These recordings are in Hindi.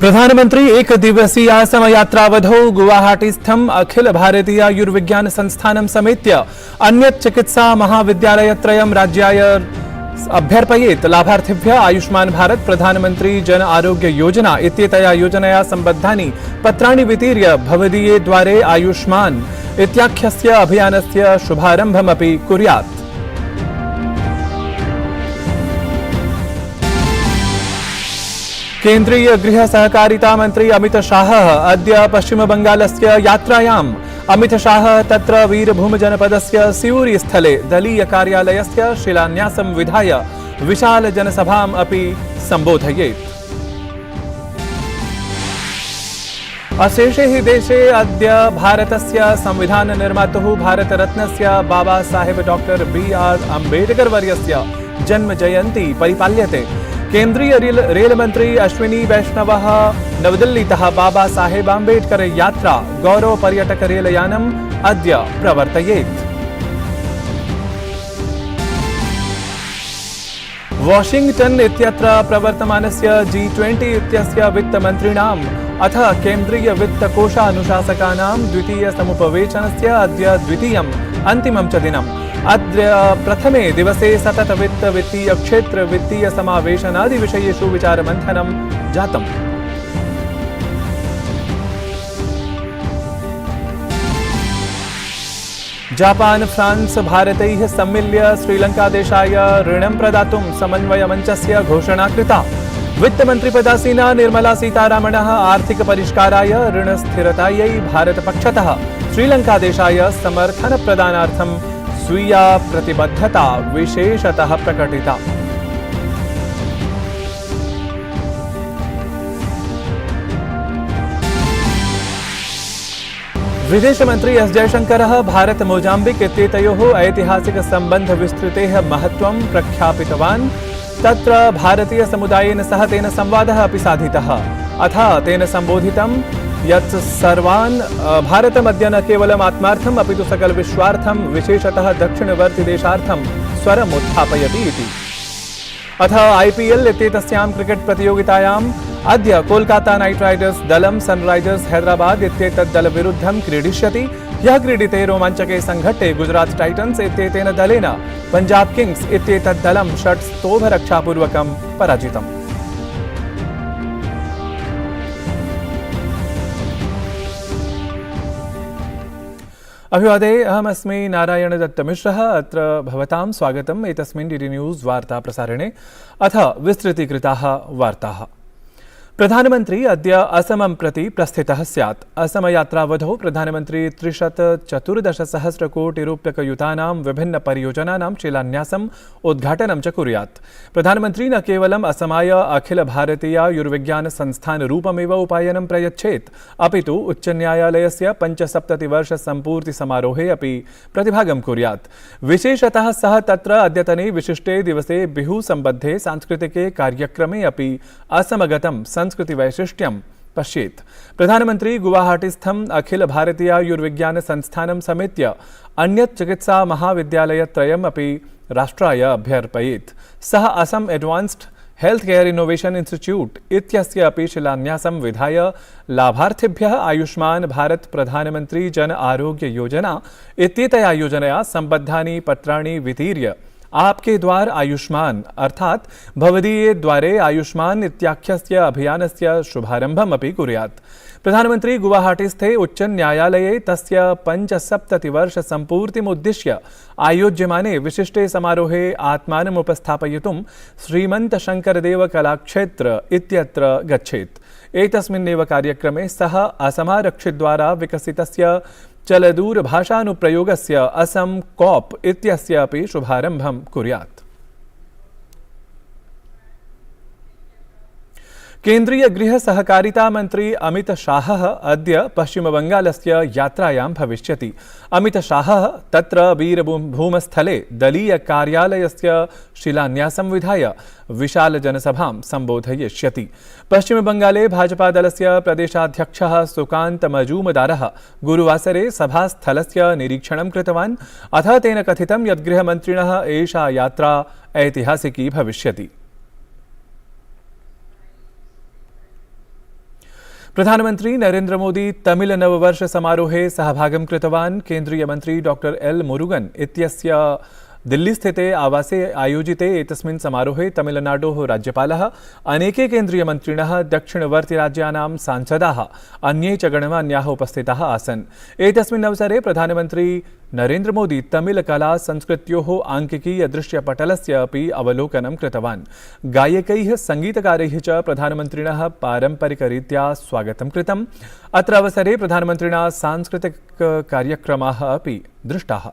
प्रधानमंत्री एक दिवसीय असम यात्रावधौ गुवाहाटीस्थम अखिल भारतीय आयुर्विज्ञान संस्थानं समेत्य अन्यत् चिकित्सा महाविद्यालयत्रयं राज्याय अभ्यर्पयेत्। लाभार्थिभ्यः आयुष्मान भारत प्रधानमंत्री जन आरोग्य योजना इत्येतया योजनया सम्बद्धानि पत्राणि वितीर्य भवदीये द्वारे आयुष्मान इत्याख्यस्य अभियानस्य शुभारम्भमपि कुर्यात्। केन्द्रीय गृह सहकारिता मंत्री अमित शाह अद्य पश्चिम बंगालस्य यात्रायाम्। अमित शाह तत्र वीरभूम जनपदस्य सिऊरी स्थले दलीय कार्यालयस्य शिलान्यासं विधाय विशाल जनसभाम् अपि सम्बोधयेत्। अशेषे हि देशे अद्य भारतस्य संविधान निर्मातुः भारतरत्नस्य बाबा साहेब डॉक्टर बी.आर. अम्बेडकर वर्यस्य जन्म जयन्ती परिपाल्यते। केन्द्रीय रेल मंत्री अश्विनी वैष्णवः नवदिल्लीतः बाबा साहेब अम्बेडकर यात्रा गौरव पर्यटक रेलयानम् अद्य प्रवर्तयेत्। वाशिंगटन इत्यत्र प्रवर्तमानस्य G20 इत्यस्य वित्तमन्त्रिणाम् अथ केन्द्रीय वित्तकोषानुशासकानां द्वितीय समुपवेशनस्य अद्य द्वितीयम् अन्तिमं च दिनम्। अद्य प्रथमे दिवसे सतत वित्तीय क्षेत्र वित्तीय समावेशनादि विषयेषु विचारमन्थनं जातम्। जापान फ्रांस भारतैः सम्मिल्य श्रीलङ्कादेशाय ऋणं प्रदातुं समन्वयमञ्चस्य घोषणा कृता। वित्तमन्त्रिपदासीना निर्मला सीतारामणः आर्थिक परिष्काराय ऋणस्थिरतायै भारतपक्षतः श्रीलङ्कादेशाय समर्थनप्रदानार्थं स्वीया प्रतिबद्धता विशेषतः प्रकटिता। विदेश मंत्री एस जयशंकरः भारत मोजाम्बिक इत्येतयोः ऐतिहासिक सम्बन्ध विस्तृतेः महत्त्वं प्रख्यापितवान्। तत्र भारतीय समुदायेन सह तेन संवादः अपि साधितः। अथ तेन सम्बोधितं यत् सर्वान् भारतमद्य न केवलम् आत्मार्थम् अपि तु सकल विश्वार्थं विशेषतः दक्षिणवर्ति देशार्थं स्वरम् उत्थापयति इति। अथ IPL इत्येतस्यां क्रिकेट प्रतियोगितायाम् अद्य कोलकाता नाइट राइडर्स दलं सनराइजर्स हैदराबाद इत्येतत् दलविरुद्धं क्रीडिष्यति। ह्यः क्रीडिते रोमाञ्चके संघट्टे गुजरात टाइटन्स इत्येतेन दलेन पंजाब किंग्स इत्येतत् दलं 6 स्तोभरक्षापूर्वकं पराजितम्। अभिवादे अहमस्मि नारायण दत्तमिश्रः। अत्र भवतां स्वागतम् एतस्मिन् DD न्यूज़ वार्ता प्रसारणे। अथ विस्तृतीकृताः वार्ताः। प्रधानमंत्री अद्य असमं प्रति प्रस्थितः स्यात्। असम यात्रावधौ प्रधानमंत्री 314 कोटिरूप्यकयुतानां विभिन्न परियोजनानां शिलान्यासम् उद्घाटनं च कुर्यात्। प्रधानमंत्री न केवलम् असमाय अखिल भारतीय आयुर्विज्ञान संस्थान रूपमेव उपायनं प्रयच्छेत्, अपि तु उच्चन्यायालयस्य 75 वर्ष सम्पूर्ति समारोहे अपि प्रतिभागं कुर्यात्। विशेषतः सः तत्र अद्यतने विशिष्टे दिवसे बिहू सम्बद्धे सांस्कृतिके कार्यक्रमे अपि असमगतं संस्कृति वैशिष्ट्यं पश्येत्। प्रधानमंत्री गुवाहाटीस्थम अखिल भारतीय आयुर्विज्ञान संस्थानं समेत्य अन्यत् चिकित्सा महाविद्यालयत्रयम् अपि राष्ट्राय अभ्यर्पयेत्। सः Assam advanced health care innovation institute इत्यस्य अपि शिलान्यासं विधाय लाभार्थिभ्यः आयुष्मान भारत प्रधानमंत्री जन आरोग्य योजना इत्येतया योजनया सम्बद्धानि पत्राणि वितीर्य आपके द्वार आयुष्मान अर्थात भवदीये द्वारे आयुष्मान इत्याख्यस्य अभियानस्य शुभारम्भम् अपि कुर्यात्। प्रधानमंत्री गुवाहाटीस्थे उच्च न्यायालये तस्य 75 वर्ष सम्पूर्तिमुद्दिश्य आयोज्यमाने विशिष्टे समारोहे आत्मानम् उपस्थापयितुं श्रीमन्तशङ्करदेव कलाक्षेत्र इत्यत्र गच्छेत्। एतस्मिन्नेव कार्यक्रमे सः असमारक्षिद्वारा विकसितस्य चलदूरभाषानुप्रयोगस्य असम कॉप इत्यस्य अपि शुभारम्भं कुर्यात्। केन्द्रीय गृह सहकारिता मंत्री अमित शाहः अद्य पश्चिम बंगालस्य यात्रायां भविष्यति। अमित शाहः तत्र वीरभूमस्थले दलीय कार्यालयस्य शिलान्यासं विधाय विशाल जनसभां सम्बोधयिष्यति। पश्चिम बंगाले भाजपा दलस्य प्रदेशाध्यक्षः सुकान्त मजूमदारः गुरुवासरे सभास्थलस्य निरीक्षणं कृतवान्। अथ तेन कथितं यत् गृहमन्त्रिणः एषा यात्रा ऐतिहासिकी भविष्यति। प्रधानमंत्री नरेंद्र मोदी तमिल नववर्ष समारोहे सहभागं कृतवान्। केन्द्रीय मंत्री डॉक्टर एल मुरुगन इत्यस्य दिल्लीस्थिते आवासे आयोजिते एतस्मिन् समारोहे तमिलनाडोः राज्यपालः, अनेके केन्द्रीयमन्त्रिणः, दक्षिणवर्तिराज्यानां सांसदाः, अन्ये च गणमान्याः उपस्थिताः आसन्। एतस्मिन् अवसरे प्रधानमन्त्री नरेंद्र मोदी तमिलकला संस्कृत्योः आङ्किकीय दृश्यपटलस्य अपि अवलोकनं कृतवान्। गायकैः, सङ्गीतकारैः च प्रधानमन्त्रिणः पारम्परिकरीत्या स्वागतं कृतम्। अत्र अवसरे प्रधानमन्त्रिणा सांस्कृतिककार्यक्रमाः अपि दृष्टाः।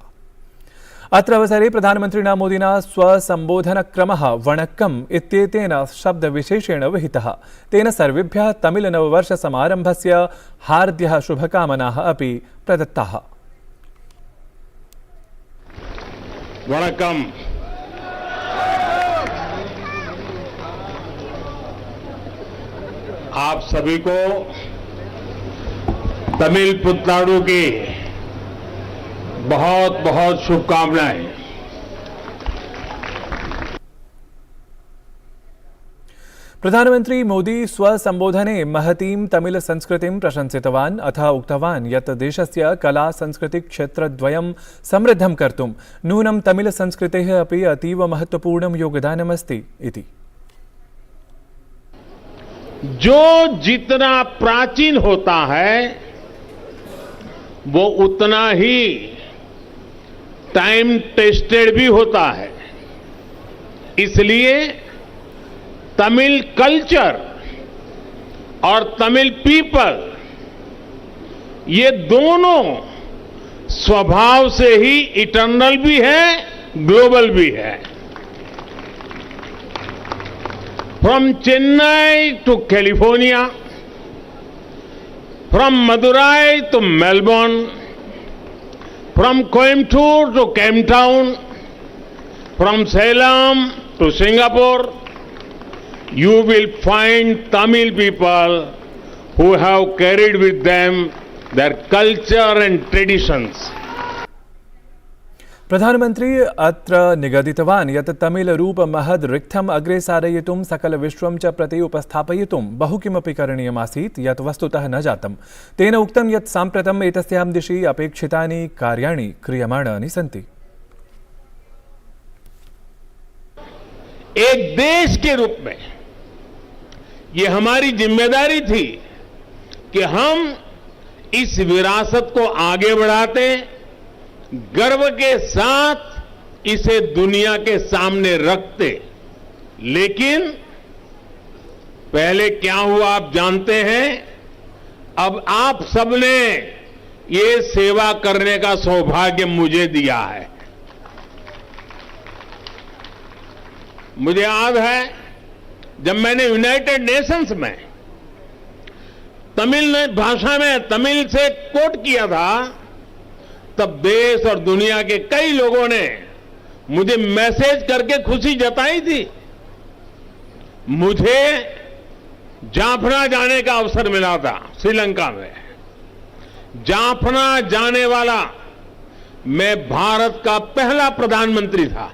अत्र अवसरे प्रधानमन्त्रिणा मोदिना स्वसम्बोधनक्रमः वणक्कम् इत्येतेन शब्दविशेषेण विहितः। तेन सर्वेभ्यः तमिलनववर्षसमारम्भस्य हार्द्यः शुभकामनाः अपि प्रदत्ताः। वणक्कम। आप सभी को तमिल पुத்தாண்டு की बहुत बहुत शुभकामनाएं। प्रधानमंत्री मोदी स्वसंबोधने महतीं तमिल संस्कृतिं प्रशंसितवान्। अथ उक्तवान् यत् देशस्य कला संस्कृति क्षेत्रद्वयं समृद्धं कर्तुं नूनं तमिल संस्कृतेः अपि अतीव महत्वपूर्णं योगदानमस्ति इति। जो जितना प्राचीन होता है वो उतना ही टाइम टेस्टेड भी होता है। इसलिए तमिल कल्चर और तमिल पीपल ये दोनों स्वभाव से ही इटर्नल भी है, ग्लोबल भी है। From Chennai to California, from Madurai to Melbourne, from Coimbatore to Cape Town, from Salem to Singapore, you will find Tamil people who have carried with them their culture and traditions. प्रधानमंत्री अत्र निगदितवान् यत् तमिल रूप महद् रिक्थम् अग्रे सारयितुं सकल विश्वं च प्रति उपस्थापयितुं बहु किमपि करणीयमासीत् यत् वस्तुतः न जातम्। तेन उक्तं यत् साम्प्रतम् एतस्यां दिशि अपेक्षितानि कार्याणि क्रियमाणानि सन्ति। एक देश के रूप में ये हमारी जिम्मेदारी थी कि हम इस विरासत को आगे बढ़ाते, गर्व के साथ इसे दुनिया के सामने रखते। लेकिन पहले क्या हुआ आप जानते हैं। अब आप सबने ये सेवा करने का सौभाग्य मुझे दिया है। मुझे याद है जब मैंने यूनाइटेड नेशंस में तमिल भाषा में तमिल से कोट किया था, तब देश और दुनिया के कई लोगों ने मुझे मैसेज करके खुशी जताई थी। मुझे जाफना जाने का अवसर मिला था श्रीलंका में। जाफना जाने वाला मैं भारत का पहला प्रधानमंत्री था।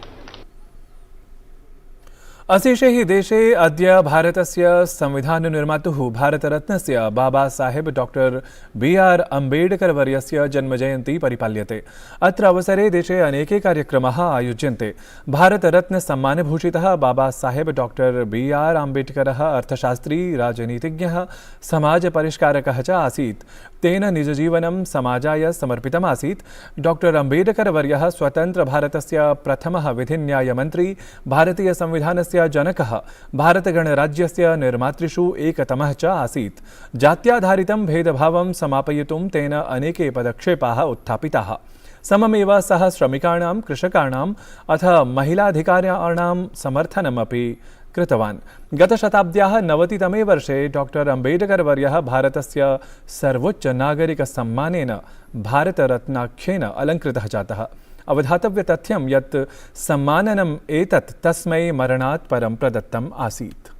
अशेषे हि देशे अद्य भारतस्य संविधाननिर्मातुः भारतरत्नस्य बाबा साहेब डॉक्टर बी.आर. अम्बेडकर वर्यस्य जन्मजयन्ती परिपाल्यते। अत्र अवसरे देशे अनेके कार्यक्रमाः आयोज्यन्ते। Bharat Ratna सम्मानभूषितः Baba Saheb doctor B R. अम्बेडकरः अर्थशास्त्री, राजनीतिज्ञः, समाजपरिष्कारकः च आसीत्। तेन निजजीवनं समाजाय समर्पितमासीत्। डॉक्टर अम्बेडकर वर्यः स्वतंत्र भारतस्य प्रथमः विधिन्यायमन्त्री, भारतीय संविधानस्य जनकः, भारतगणराज्यस्य निर्मातृषु एकतमः च आसीत्। जात्याधारितं भेदभावं समापयितुं तेन अनेके पदक्षेपाः उत्थापिताः। सममेव सः श्रमिकाणां, कृषकाणाम् अथ महिलाधिकाराणां समर्थनमपि कृतवान्। गतशताब्द्याः 90तमे वर्षे डॉक्टर अम्बेडकर वर्यः भारतस्य सर्वोच्च नागरिकसम्मानेन भारतरत्नाख्येन अलङ्कृतः जातः। अवधातव्य तथ्यं यत् सम्माननम् एतत् तस्मै मरणात् परं प्रदत्तम् आसीत्।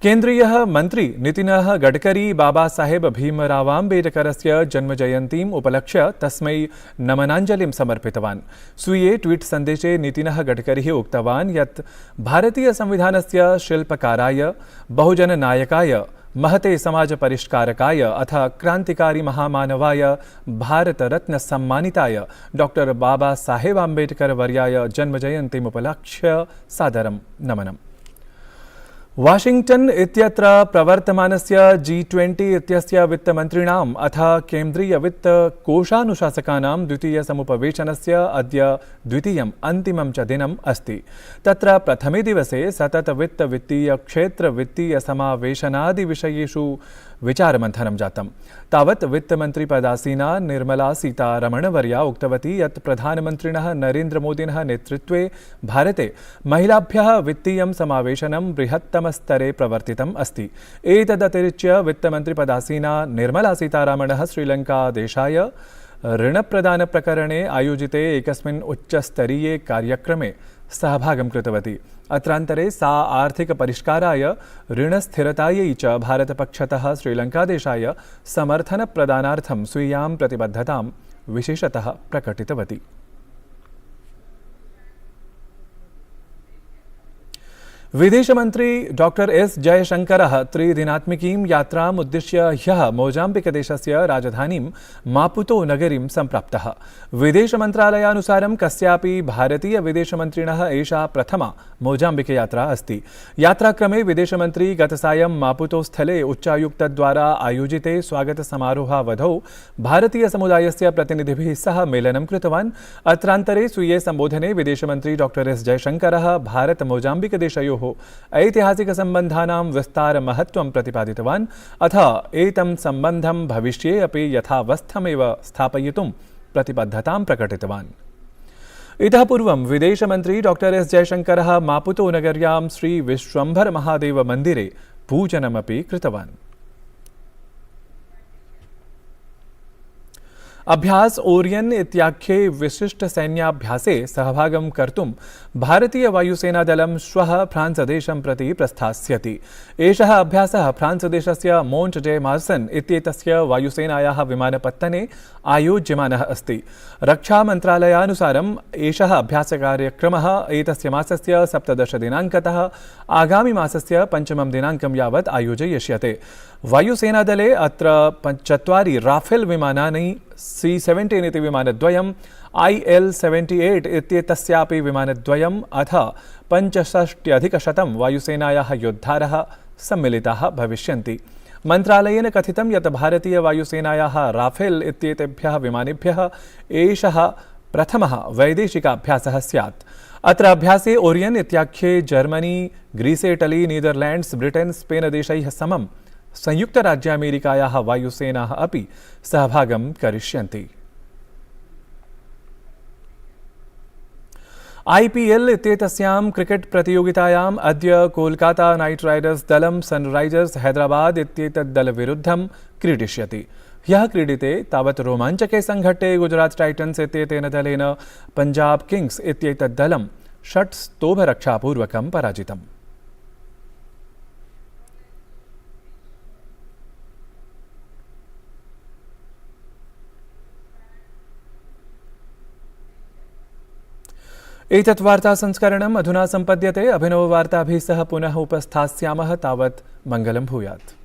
केन्द्रीयः मन्त्री नितिनः गडकरी बाबासाहेब भीमरावाम्बेडकरस्य जन्मजयन्तीम् उपलक्ष्य तस्मै नमनाञ्जलिं समर्पितवान्। स्वीये ट्वीट् सन्देशे नितिनः गडकरिः उक्तवान् यत् भारतीयसंविधानस्य शिल्पकाराय, बहुजननायकाय, महते समाजपरिष्कारकाय अथ क्रान्तिकारी महामानवाय भारतरत्न सम्मानिताय डॉक्टर बाबासाहेब आम्बेडकर वर्याय जन्मजयन्तीमुपलक्ष्य सादरं नमनम्। वाशिंग्टन इत्यत्र प्रवर्तमानस्य G20 इत्यस्य वित्तमन्त्रिणाम् अथ केन्द्रीयवित्तकोषानुशासकानां द्वितीयसमुपवेशनस्य अद्य द्वितीयम् अन्तिमं च दिनम् अस्ति। तत्र प्रथमे दिवसे सततवित्तवित्तीयक्षेत्रवित्तीयसमावेशनादिविषयेषु विचारमन्थनं जातम्। तावत् वित्तमन्त्रिपदासीना निर्मला सीतारमणवर्या उक्तवती यत् प्रधानमन्त्रिणः नरेन्द्रमोदिनः नेतृत्वे भारते महिलाभ्यः वित्तीयं समावेशनं बृहत्तमस्तरे प्रवर्तितम् अस्ति। एतदतिरिच्य वित्तमन्त्रिपदासीना निर्मला सीतारामणः श्रीलङ्कादेशाय ऋणप्रदानप्रकरणे आयोजिते एकस्मिन् उच्चस्तरीये कार्यक्रमे सहभागं कृतवती। अत्रान्तरे सा आर्थिकपरिष्काराय, ऋणस्थिरतायै च भारतपक्षतः श्रीलङ्कादेशाय समर्थनप्रदानार्थं स्वीयां प्रतिबद्धतां विशेषतः प्रकटितवती। विदेशमन्त्री डॉक्टर एस जयशंकरः त्रिदिनात्मिकीं यात्राम् उद्दिश्य ह्यः मोजाम्बिकदेशस्य राजधानीं मापुतो नगरीं सम्प्राप्तः। विदेशमन्त्रालयानुसारं कस्यापि भारतीयविदेशमन्त्रिणः एषा प्रथमा मोजाम्बिकयात्रा अस्ति। यात्राक्रमे विदेशमन्त्री गतसायं मापुतो स्थले उच्चायुक्तद्वारा आयोजिते स्वागतसमारोहावधौ भारतीयसमुदायस्य प्रतिनिधिभिः सह मेलनं कृतवान्। अत्रान्तरे स्वीये सम्बोधने विदेशमन्त्री डॉक्टर एस जयशंकरः भारत-मोजाम्बिकदेशयोः ऐतिहासिकसम्बन्धानां विस्तारमहत्त्वं प्रतिपादितवान्। अथ एतं सम्बन्धं भविष्ये अपि यथावस्थमेव स्थापयितुं प्रतिबद्धतां प्रकटितवान्। इतः पूर्वं विदेशमन्त्री डॉक्टर एस जयशंकरः मापुतो नगर्यां श्री विश्वम्भर महादेव मन्दिरे पूजनमपि कृतवान्। अभ्यास ओरियन इत्याख्ये विशिष्टसैन्याभ्यासे सहभागं कर्तुं भारतीयवायुसेनादलं श्वः फ्रांसदेशं प्रति प्रस्थास्यति। एषः अभ्यासः फ्रांसदेशस्य मोन्ट जे मार्सन इत्येतस्य वायुसेनायाः विमानपत्तने आयोज्यमानः अस्ति। रक्षामन्त्रालयानुसारम् एषः अभ्यासकार्यक्रमः एतस्य मासस्य 17 दिनाङ्कतः आगामि मासस्य 5 दिनाङ्कं यावत् आयोजयिष्यते। वायुसेनादले अत्र 4 राफेल विमानानि, C-17 इति विमानद्वयम्, IL-78 इत्येतस्यापि विमानद्वयम् अथ 65,100 वायुसेनायाः योद्धारः सम्मिलिताः भविष्यन्ति। मन्त्रालयेन कथितं यत् भारतीयवायुसेनायाः राफेल इत्येतेभ्यः विमानेभ्यः एषः प्रथमः वैदेशिकाभ्यासः स्यात्। अत्र अभ्यासे ओरियन इत्याख्ये Germany, Greece, Italy, Netherlands, Britain, Spain देशैः समं संयुक्तराज्यामेरिकायाः वायुसेनाः अपि सहभागं करिष्यन्ति। IPL इत्येतस्यां क्रिकेट प्रतियोगितायाम् अद्य कोलकाता नाइट राइडर्स दलं सनराइजर्स हैदराबाद इत्येतद्दलविरुद्धं क्रीडिष्यति। ह्यः क्रीडिते तावत् रोमाञ्चके संघट्टे गुजरात टाइटन्स इत्येतेन दलेन पंजाब किंग्स इत्येतद्दलं 6 स्तोभरक्षापूर्वकं पराजितम्। एतत् वार्तासंस्करणम् अधुना सम्पद्यते। अभिनववार्ताभिः सह पुनः उपस्थास्यामः। तावत् मङ्गलं भूयात्।